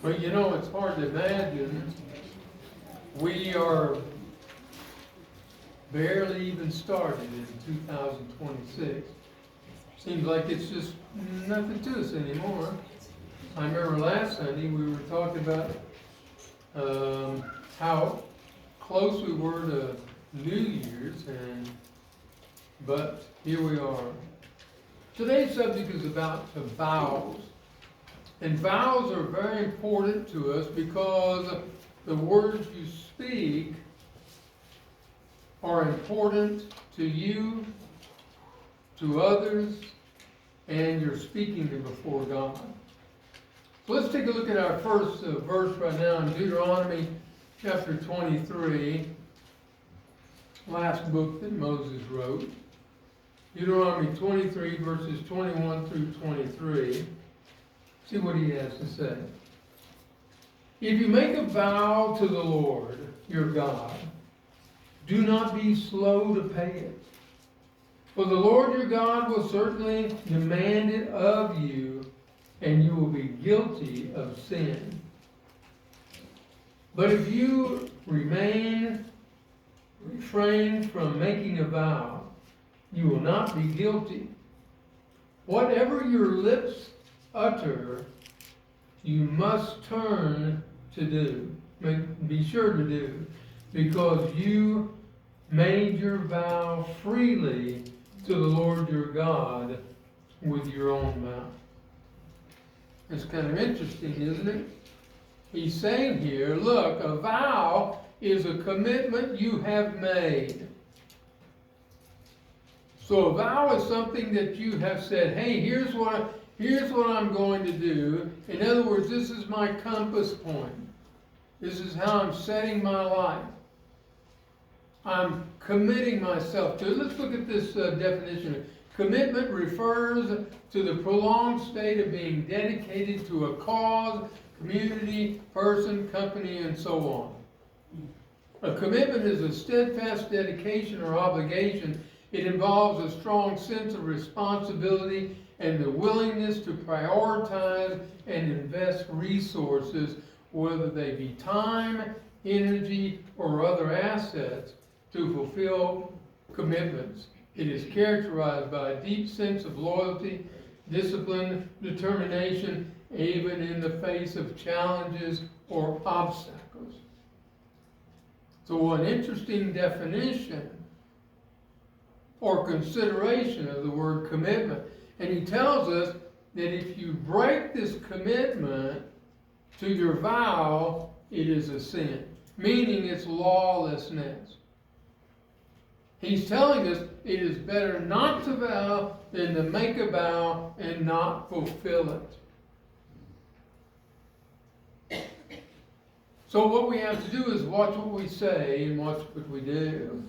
But you know, it's hard to imagine. We are barely even started in 2026. Seems like it's just nothing to us anymore. I remember last Sunday we were talking about how close we were to New Year's, but here we are. Today's subject is about vows. And vows are very important to us because the words you speak are important to you, to others, and you're speaking them before God. So let's take a look at our first verse right now in Deuteronomy chapter 23, last book that Moses wrote. Deuteronomy 23, verses 21 through 23. See what he has to say. If you make a vow to the Lord your God, do not be slow to pay it. For the Lord your God will certainly demand it of you, and you will be guilty of sin. But if you refrain from making a vow, you will not be guilty. Whatever your lips utter, you must turn to do. Be sure to do, because you made your vow freely to the Lord your God with your own mouth. It's kind of interesting, isn't it? He's saying here, look, a vow is a commitment you have made. So a vow is something that you have said, hey, here's what I'm going to do. In other words, this is my compass point. This is how I'm setting my life. I'm committing myself to it. Let's look at this definition. Commitment refers to the prolonged state of being dedicated to a cause, community, person, company, and so on. A commitment is a steadfast dedication or obligation. It involves a strong sense of responsibility and the willingness to prioritize and invest resources, whether they be time, energy, or other assets, to fulfill commitments. It is characterized by a deep sense of loyalty, discipline, determination, even in the face of challenges or obstacles. So an interesting definition or consideration of the word commitment. And he tells us that if you break this commitment to your vow, it is a sin, meaning it's lawlessness. He's telling us it is better not to vow than to make a vow and not fulfill it. So what we have to do is watch what we say and watch what we do.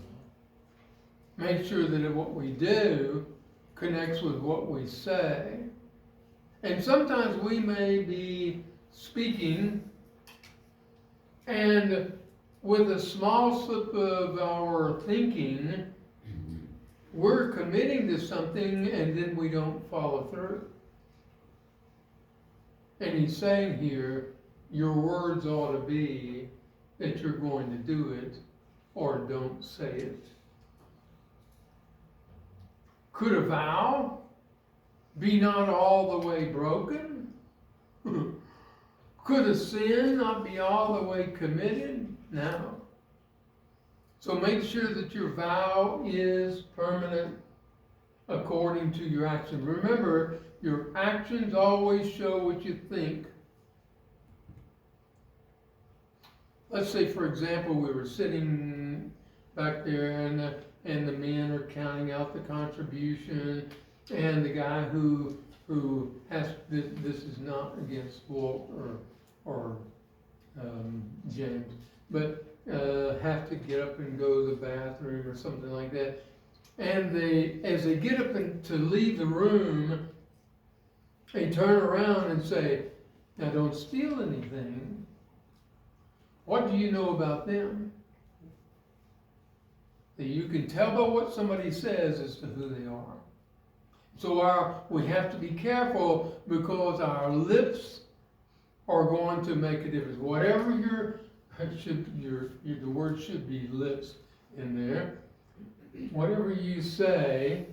Make sure that what we do connects with what we say. And sometimes we may be speaking, and with a small slip of our thinking, we're committing to something and then we don't follow through. And he's saying here, your words ought to be that you're going to do it or don't say it. Could a vow be not all the way broken? Could a sin not be all the way committed? No. So make sure that your vow is permanent according to your action. Remember, your actions always show what you think. Let's say, for example, we were sitting back there and the men are counting out the contribution, and the guy who has this is not against Walt or James, but have to get up and go to the bathroom or something like that. And as they get up to leave the room, they turn around and say, now don't steal anything. What do you know about them? That you can tell by what somebody says as to who they are. So we have to be careful, because our lips are going to make a difference. Whatever the word should be lips in there. Whatever you say,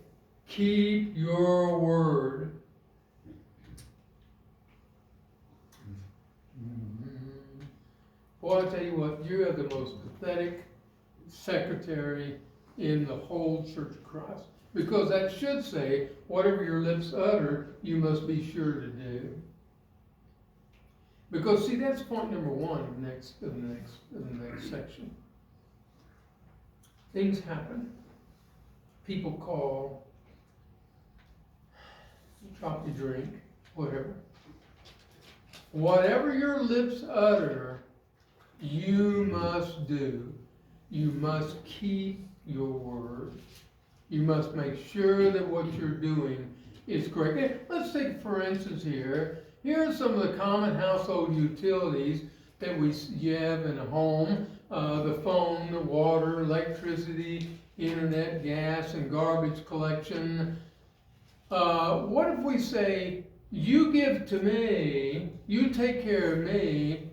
keep your word. Boy, I tell you what, you are the most pathetic secretary in the whole Church of Christ. Because that should say, whatever your lips utter, you must be sure to do. Because see, that's point number one of the next section. Things happen. People call, drop your drink, whatever. Whatever your lips utter, you must do. You must keep your word. You must make sure that what you're doing is correct. Let's take, for instance, here are some of the common household utilities that you have in a home. The phone, the water, electricity, internet, gas, and garbage collection. What if we say, you give to me, you take care of me,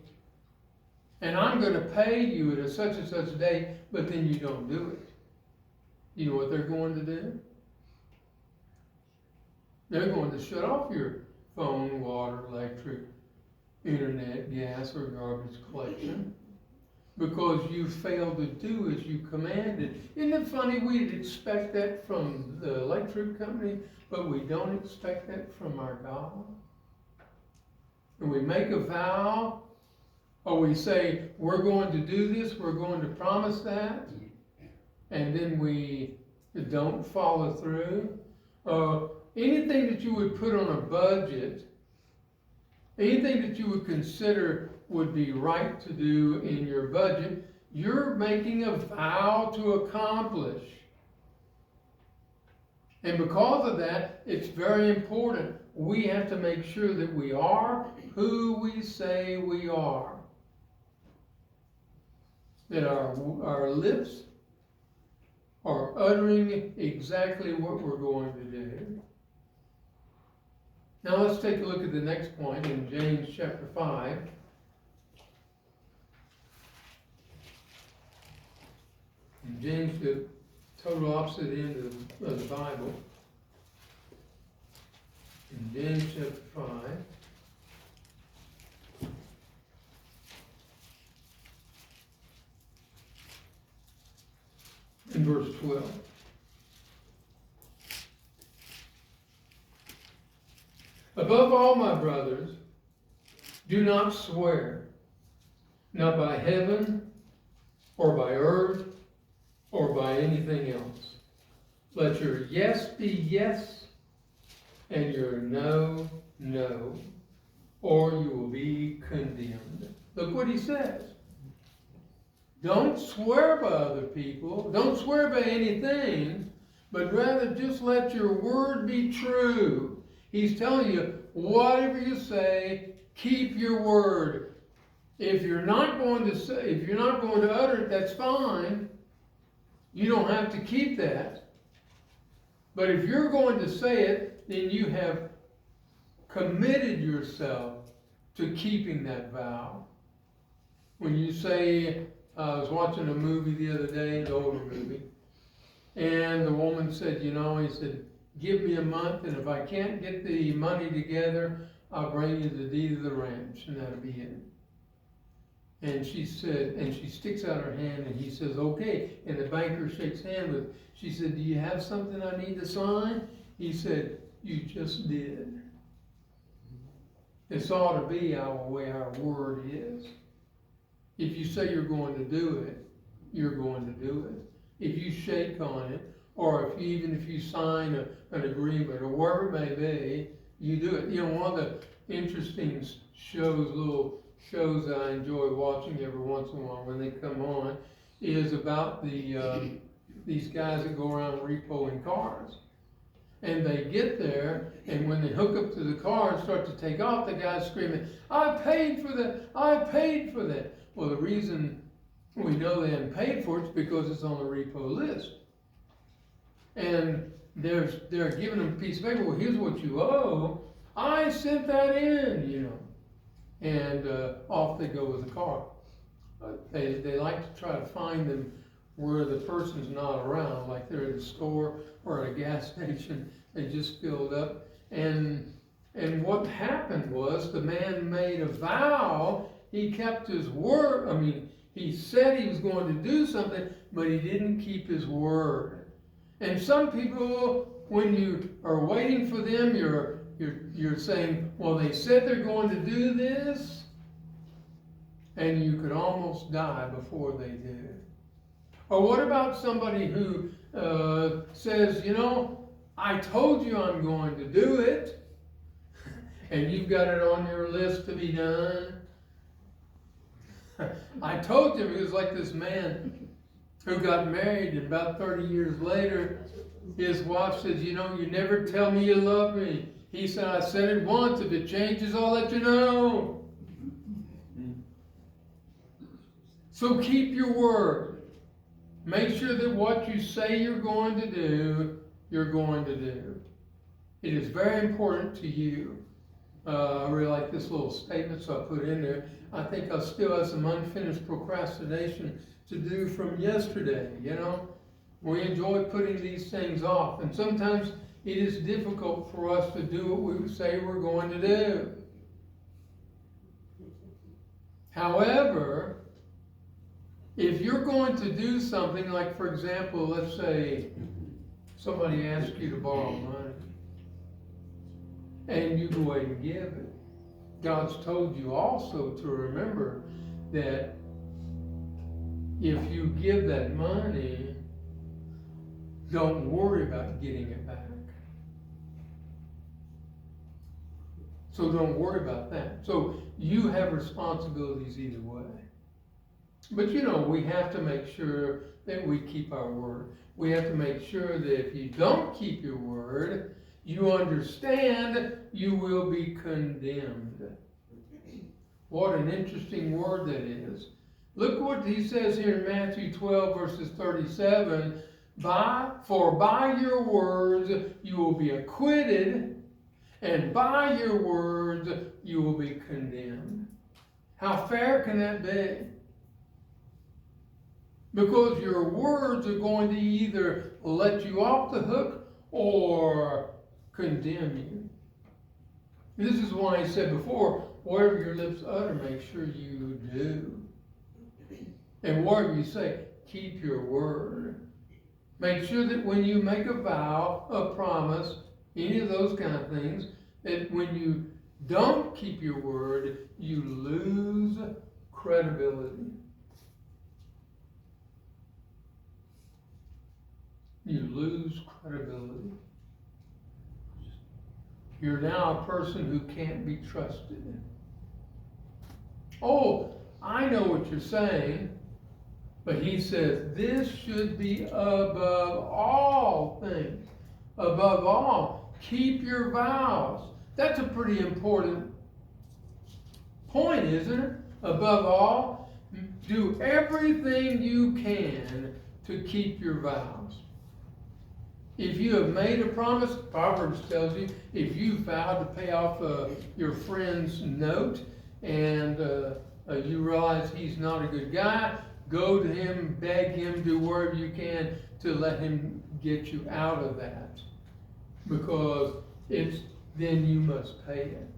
and I'm going to pay you at a such and such day, but then you don't do it. You know what they're going to do? They're going to shut off your phone, water, electric, internet, gas, or garbage collection because you failed to do as you commanded. Isn't it funny? We'd expect that from the electric company, but we don't expect that from our God. And we make a vow, or we say, we're going to do this, we're going to promise that, and then we don't follow through. Anything that you would put on a budget, anything that you would consider would be right to do in your budget, you're making a vow to accomplish. And because of that, it's very important. We have to make sure that we are who we say we are. That our lips are uttering exactly what we're going to do. Now let's take a look at the next point in James chapter 5. In James, the total opposite end of the Bible. In James chapter 5. In verse 12. Above all, my brothers, do not swear, not by heaven, or by earth, or by anything else. Let your yes be yes, and your no, no, or you will be condemned. Look what he says. Don't swear by other people. Don't swear by anything, but rather just let your word be true. He's telling you, whatever you say, keep your word. If you're not going to utter it, that's fine. You don't have to keep that. But if you're going to say it, then you have committed yourself to keeping that vow. When you say, I was watching a movie the other day, an older movie, and the woman said, he said, give me a month, and if I can't get the money together, I'll bring you the deed of the ranch, and that'll be it. And she said, and she sticks out her hand, and he says, okay. And the banker shakes hands with her. She said, do you have something I need to sign? He said, you just did. This ought to be our way our word is. If you say you're going to do it, you're going to do it. If you shake on it, or even if you sign an agreement, or whatever it may be, you do it. One of the interesting little shows that I enjoy watching every once in a while when they come on, is about these guys that go around repoing cars. And they get there, and when they hook up to the car and start to take off, the guy's screaming, I paid for that, I paid for that. Well, the reason we know they haven't paid for it is because it's on the repo list. And they're giving them a piece of paper. Well, here's what you owe. I sent that in, and off they go with the car. They like to try to find them where the person's not around, like they're at a store or at a gas station. They just filled up. And what happened was the man made a vow. He kept his word. I mean, he said he was going to do something, but he didn't keep his word. And some people, when you are waiting for them, you're saying, well, they said they're going to do this, and you could almost die before they did. Or what about somebody who says, you know, I told you I'm going to do it, and you've got it on your list to be done. I told you. It was like this man who got married, and about 30 years later, his wife says, you know, you never tell me you love me. He said, I said it once. If it changes, I'll let you know. So keep your word. Make sure that what you say you're going to do, you're going to do. It is very important to you. I really like this little statement, so I put in there. I think I still have some unfinished procrastination to do from yesterday, you know. We enjoy putting these things off, and sometimes it is difficult for us to do what we say we're going to do. However, if you're going to do something, like for example, let's say somebody asks you to borrow money, and you go ahead and give it, God's told you also to remember that if you give that money, don't worry about getting it back. So don't worry about that. So you have responsibilities either way. But you know, we have to make sure that we keep our word. We have to make sure that if you don't keep your word, you understand you will be condemned. What an interesting word that is. Look what he says here in Matthew 12, verses 37. For by your words you will be acquitted, and by your words you will be condemned. How fair can that be? Because your words are going to either let you off the hook or condemn you. This is why he said before, whatever your lips utter, make sure you do. And whatever you say, keep your word. Make sure that when you make a vow, a promise, any of those kind of things, that when you don't keep your word, you lose credibility. You lose credibility. You're now a person who can't be trusted. Oh, I know what you're saying. But he says, this should be above all things. Above all, keep your vows. That's a pretty important point, isn't it? Above all, do everything you can to keep your vows. If you have made a promise, Proverbs tells you, if you vow to pay off your friend's note and you realize he's not a good guy, go to him, beg him, do whatever you can to let him get you out of that. Because then you must pay it.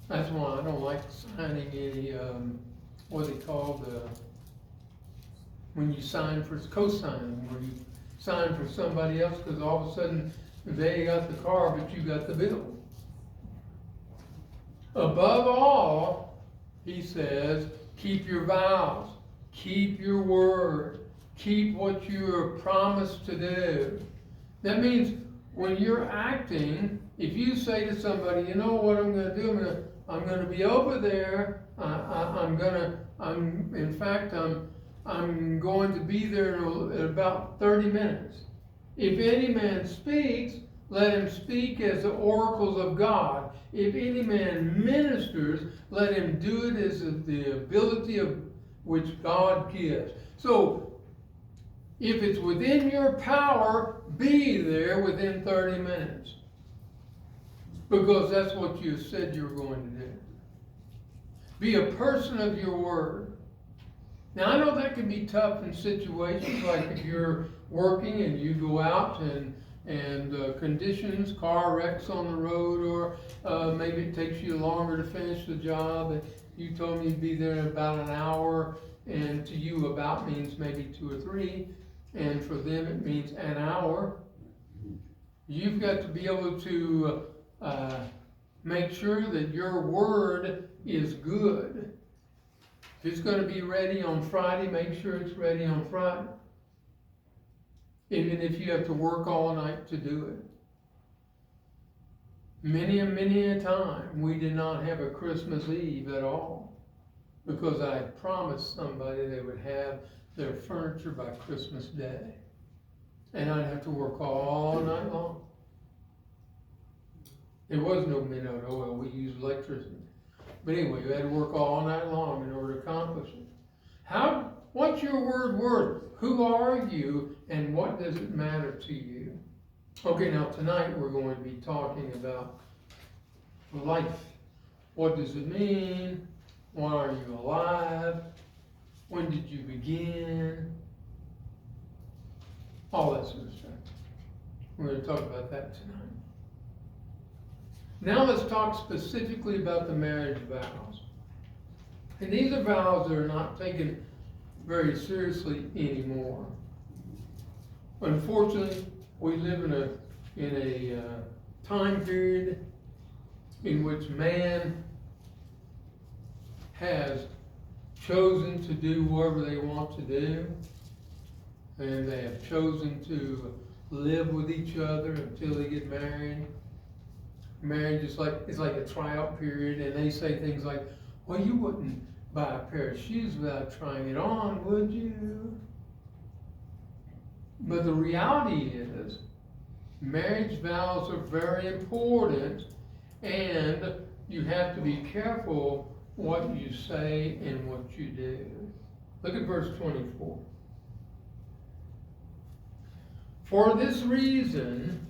That's why I don't like signing any, what they call when you sign for co-signing, where you sign for somebody else because all of a sudden they got the car but you got the bill. Above all, he says, keep your vows. Keep your word. Keep what you are promised to do. That means when you're acting, if you say to somebody, you know what I'm going to do? I'm going to be over there. I'm going to be there in about 30 minutes. If any man speaks, let him speak as the oracles of God. If any man ministers, let him do it as the ability of which God gives. So, if it's within your power, be there within 30 minutes. Because that's what you said you were going to do. Be a person of your word. Now, I know that can be tough in situations like if you're working and you go out and conditions, car wrecks on the road, or maybe it takes you longer to finish the job. And you told me you'd be there in about an hour, and to you about means maybe 2 or 3, and for them it means an hour. You've got to be able to make sure that your word is good. If it's going to be ready on Friday, make sure it's ready on Friday. Even if you have to work all night to do it. Many a time we did not have a Christmas Eve at all because I promised somebody they would have their furniture by Christmas Day. And I'd have to work all night long. There was no midnight oil, we used electricity. But anyway, you had to work all night long in order to accomplish it. What's your word worth? Who are you, and what does it matter to you? Okay, now tonight we're going to be talking about life. What does it mean? Why are you alive? When did you begin? All that sort of stuff. We're going to talk about that tonight. Now let's talk specifically about the marriage vows. And these are vows that are not taken very seriously anymore. Unfortunately, we live in a time period in which man has chosen to do whatever they want to do, and they have chosen to live with each other until they get married. Marriage is like a tryout period, and they say things like, well, you wouldn't buy a pair of shoes without trying it on, would you? But the reality is, marriage vows are very important, and you have to be careful what you say and what you do. Look at verse 24. For this reason,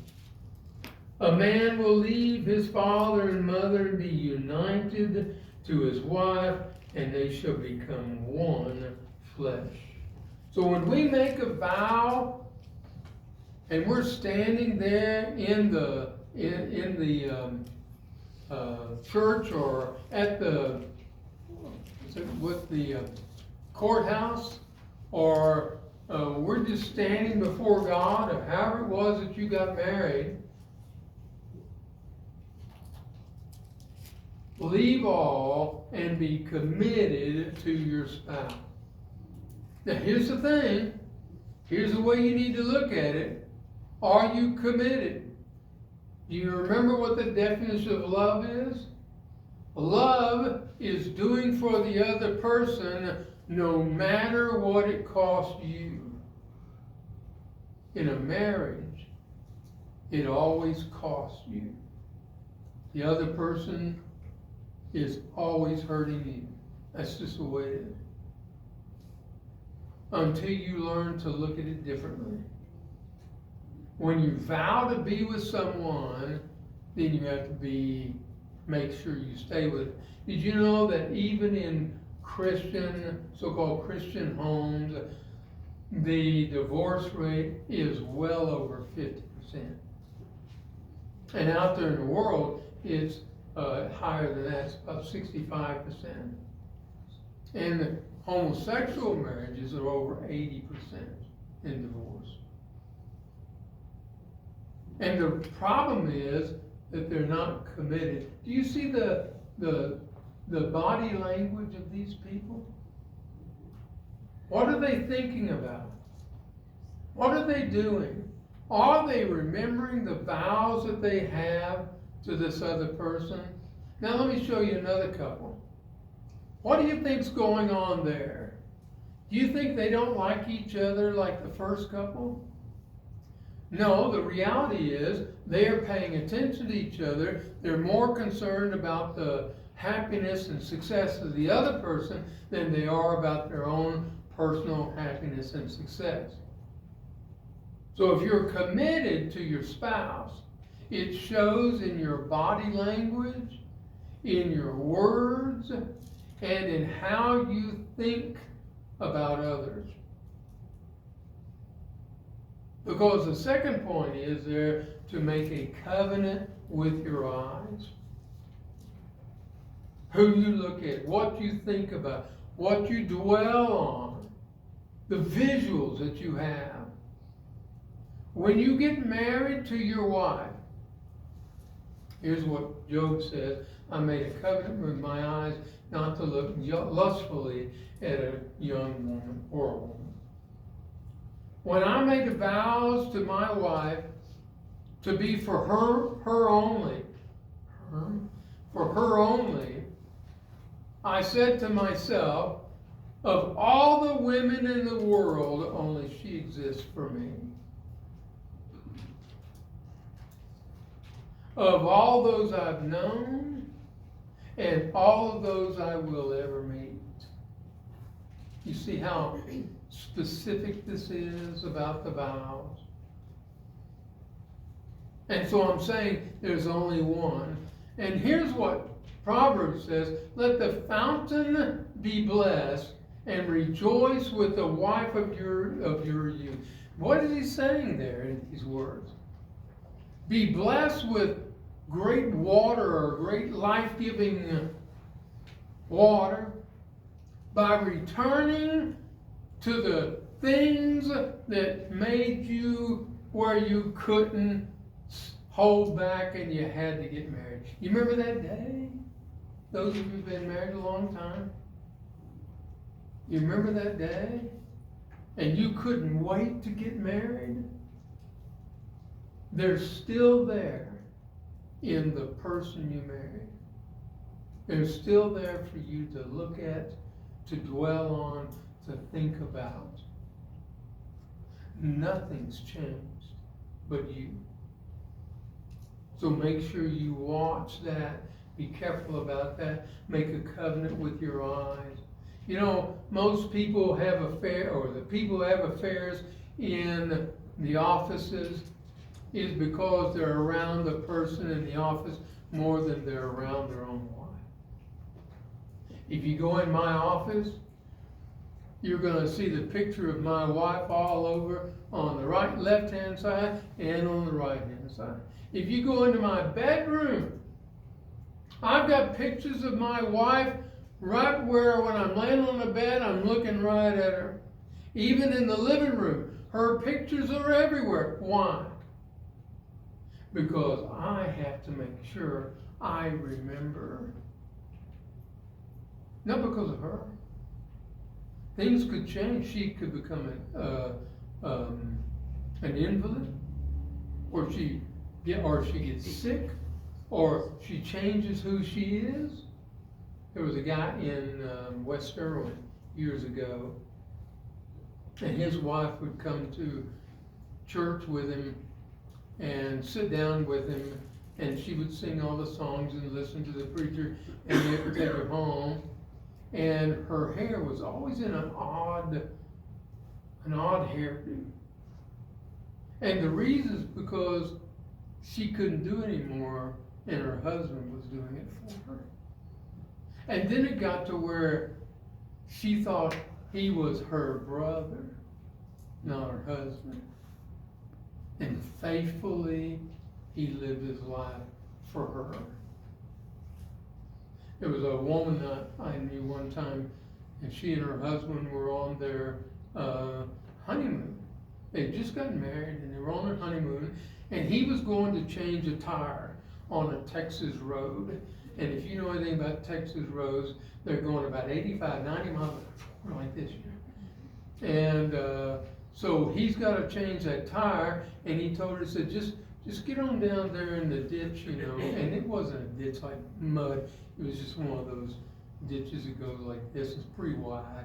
a man will leave his father and mother and be united to his wife, and they shall become one flesh. So when we make a vow, and we're standing there in the church or at the courthouse, or we're just standing before God, or however it was that you got married, leave all and be committed to your spouse. Now here's the thing. Here's the way you need to look at it. Are you committed? Do you remember what the definition of love is? Love is doing for the other person no matter what it costs you. In a marriage, it always costs you. The other person is always hurting you. That's just the way it is. Until you learn to look at it differently. When you vow to be with someone, then you have to make sure you stay with it. Did you know that even in so-called Christian homes, the divorce rate is well over 50%. And out there in the world, it's higher than that, it's about 65%. And homosexual marriages are over 80% in divorce. And the problem is that they're not committed. Do you see the body language of these people? What are they thinking about? What are they doing? Are they remembering the vows that they have to this other person? Now let me show you another couple. What do you think's going on there? Do you think they don't like each other like the first couple? No, the reality is they are paying attention to each other. They're more concerned about the happiness and success of the other person than they are about their own personal happiness and success. So if you're committed to your spouse, it shows in your body language, in your words, and in how you think about others. Because the second point is there to make a covenant with your eyes. Who you look at, what you think about, what you dwell on, the visuals that you have. When you get married to your wife, here's what Job says, I made a covenant with my eyes not to look lustfully at a young woman or a woman. When I made vows to my wife to be for her only, for her only, I said to myself, of all the women in the world, only she exists for me. Of all those I've known, and all of those I will ever meet. You see how specific this is about the vows? And so I'm saying there's only one. And here's what Proverbs says, let the fountain be blessed and rejoice with the wife of your youth. What is he saying there in these words? Be blessed with great water or great life-giving water by returning to the things that made you where you couldn't hold back and you had to get married. You remember that day? Those of you who've been married a long time? You remember that day? And you couldn't wait to get married? They're still there in the person you married. They're still there for you to look at, to dwell on, to think about. Nothing's changed but you. So make sure you watch that. Be careful about that. Make a covenant with your eyes. You know, most people have affairs, or the people who have affairs in the offices is because they're around the person in the office more than they're around their own wife. If you go in my office, you're going to see the picture of my wife all over on the right, left-hand side and on the right-hand side. If you go into my bedroom, I've got pictures of my wife right where when I'm laying on the bed, I'm looking right at her. Even in the living room, her pictures are everywhere. Why? Because I have to make sure I remember. Not because of her. Things could change. She could become an invalid, or she gets sick, or she changes who she is. There was a guy in West Irwin years ago, and his wife would come to church with him and sit down with him, and she would sing all the songs and listen to the preacher, and he would take her home. And her hair was always in an odd hairdo. And the reason is because she couldn't do it anymore, and her husband was doing it for her. And then it got to where she thought he was her brother, not her husband. And faithfully, he lived his life for her. There was a woman that I knew one time, and she and her husband were on their honeymoon. They'd just gotten married, and they were on their honeymoon, and he was going to change a tire on a Texas road. And if you know anything about Texas roads, they're going about 85, 90 miles an hour like this. And so he's got to change that tire, and he told her, he said, just get on down there in the ditch, you know. And it wasn't a ditch like mud. It was just one of those ditches that goes like this. It's pretty wide.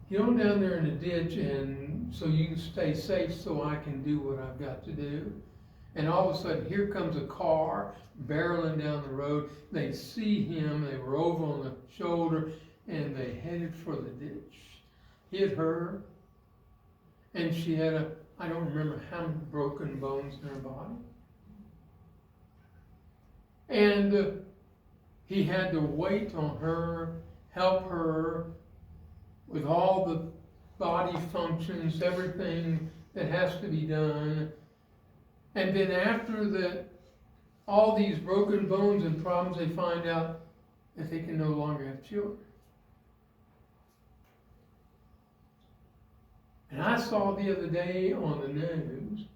Get on down there in the ditch, and so you can stay safe so I can do what I've got to do. And all of a sudden, here comes a car barreling down the road. They see him. They were over on the shoulder, and they headed for the ditch. Hit her, and she had I don't remember how many broken bones in her body. And he had to wait on her help her with all the body functions, everything that has to be done. And then after that, all these broken bones and problems, they find out that they can no longer have children. And I saw the other day on the news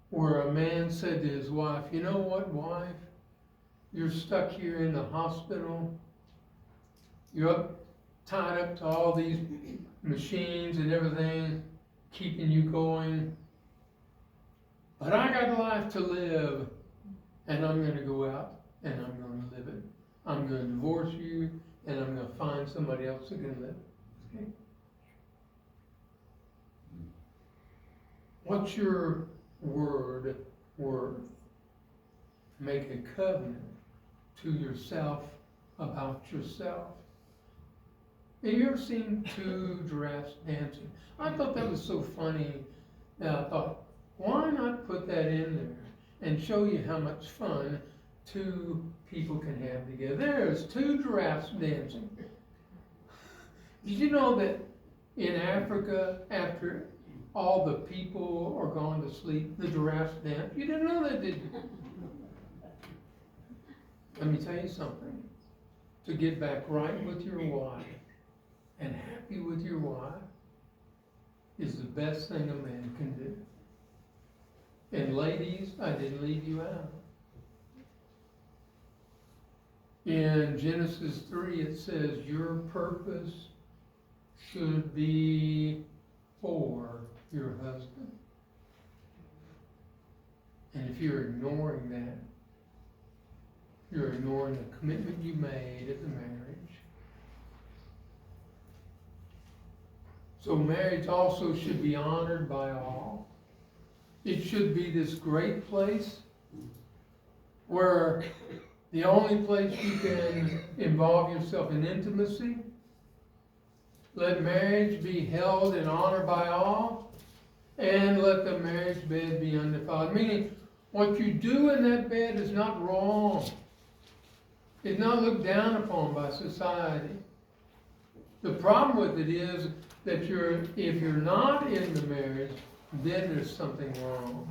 where a man said to his wife, "You know what, wife? You're stuck here in the hospital. You're tied up to all these machines and everything, keeping you going. But I got life to live, and I'm going to go out and I'm going to live it. I'm going to divorce you, and I'm going to find somebody else that can live." Okay? What's your word worth? Make a covenant to yourself about yourself. Have you ever seen two giraffes dancing? I thought that was so funny that I thought, why not put that in there and show you how much fun two people can have together? There's two giraffes dancing. Did you know that in Africa, after all the people are gone to sleep, the giraffes dance? You didn't know that, did you? Let me tell you something. To get back right with your wife and happy with your wife is the best thing a man can do. And ladies, I didn't leave you out. In Genesis 3, it says your purpose should be for your husband. And if you're ignoring that, you're ignoring the commitment you made at the marriage. So marriage also should be honored by all. It should be this great place where the only place you can involve yourself in intimacy. Let marriage be held in honor by all, and let the marriage bed be undefiled. Meaning, what you do in that bed is not wrong. It's not looked down upon by society. The problem with it is that if you're not in the marriage, then there's something wrong.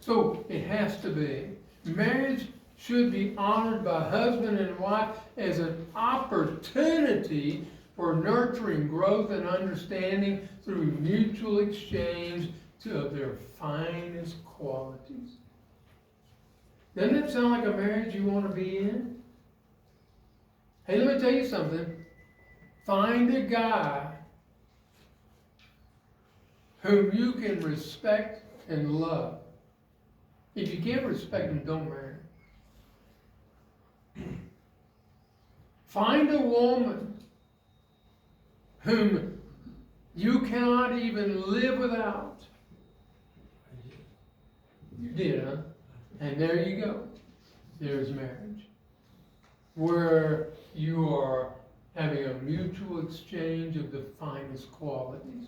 So it has to be. Marriage should be honored by husband and wife as an opportunity for nurturing growth and understanding through mutual exchange of their finest qualities. Doesn't it sound like a marriage you want to be in? Hey, let me tell you something. Find a guy whom you can respect and love. If you can't respect him, don't marry. Find a woman whom you cannot even live without. You did, huh? And there you go. There's marriage. Where you are having a mutual exchange of the finest qualities.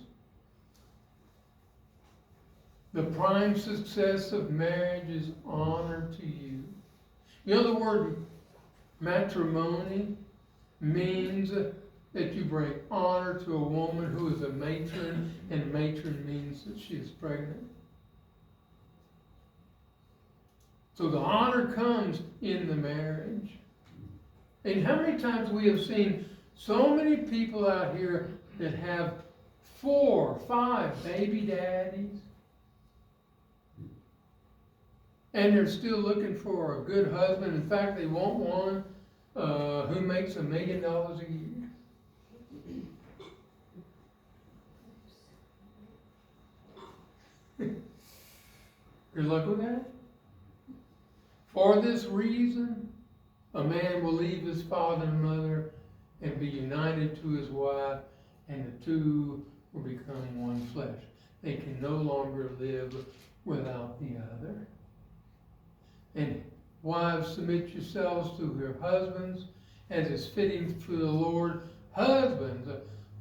The prime success of marriage is honor to you. You know the word matrimony means that you bring honor to a woman who is a matron, and matron means that she is pregnant. So the honor comes in the marriage. And how many times we have seen so many people out here that have 4 or 5 baby daddies, and they're still looking for a good husband. In fact, they want one who makes $1 million a year. Good luck with that. For this reason, a man will leave his father and mother and be united to his wife, and the two will become one flesh. They can no longer live without the other. And wives, submit yourselves to your husbands as is fitting for the Lord. Husbands,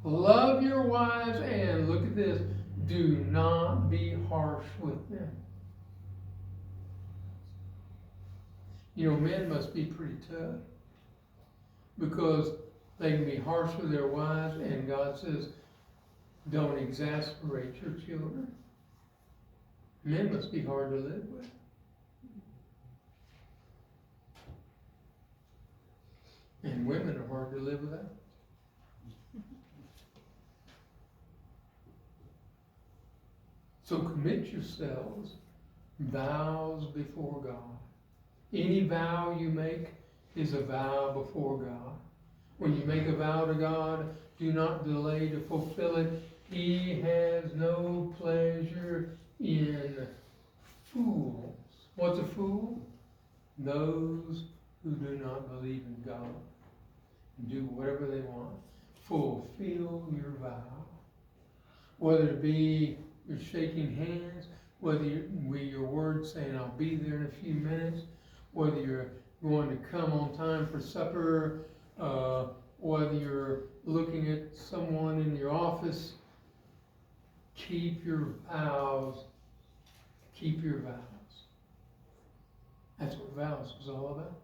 love your wives, and look at this, do not be harsh with them. You know, men must be pretty tough because they can be harsh with their wives, and God says, don't exasperate your children. Men must be hard to live with. And women are hard to live without. So commit yourselves, vows before God. Any vow you make is a vow before God. When you make a vow to God, do not delay to fulfill it. He has no pleasure in fools. What's a fool? Those who do not believe in God and do whatever they want. Fulfill your vow. Whether it be you're shaking hands, whether your words saying, I'll be there in a few minutes, whether you're going to come on time for supper, whether you're looking at someone in your office, keep your vows. Keep your vows. That's what vows is all about.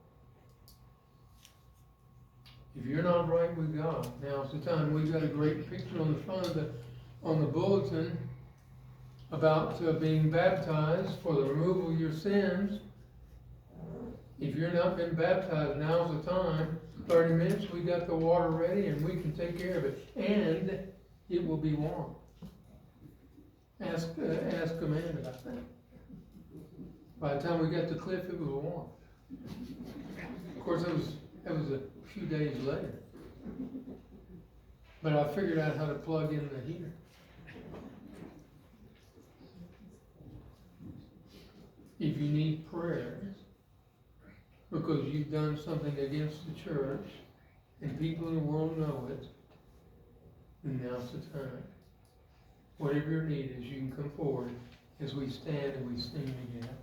If you're not right with God, now's the time. We've got a great picture on the front of on the bulletin about being baptized for the removal of your sins. If you're not been baptized, now's the time. 30 minutes, we got the water ready and we can take care of it. And it will be warm. Ask Amanda about that. By the time we got to Cliff, it was warm. Of course, that was a few days later. But I figured out how to plug in the heater. If you need prayers, because you've done something against the church, and people in the world know it, then now's the time. Whatever your need is, you can come forward as we stand and we sing together.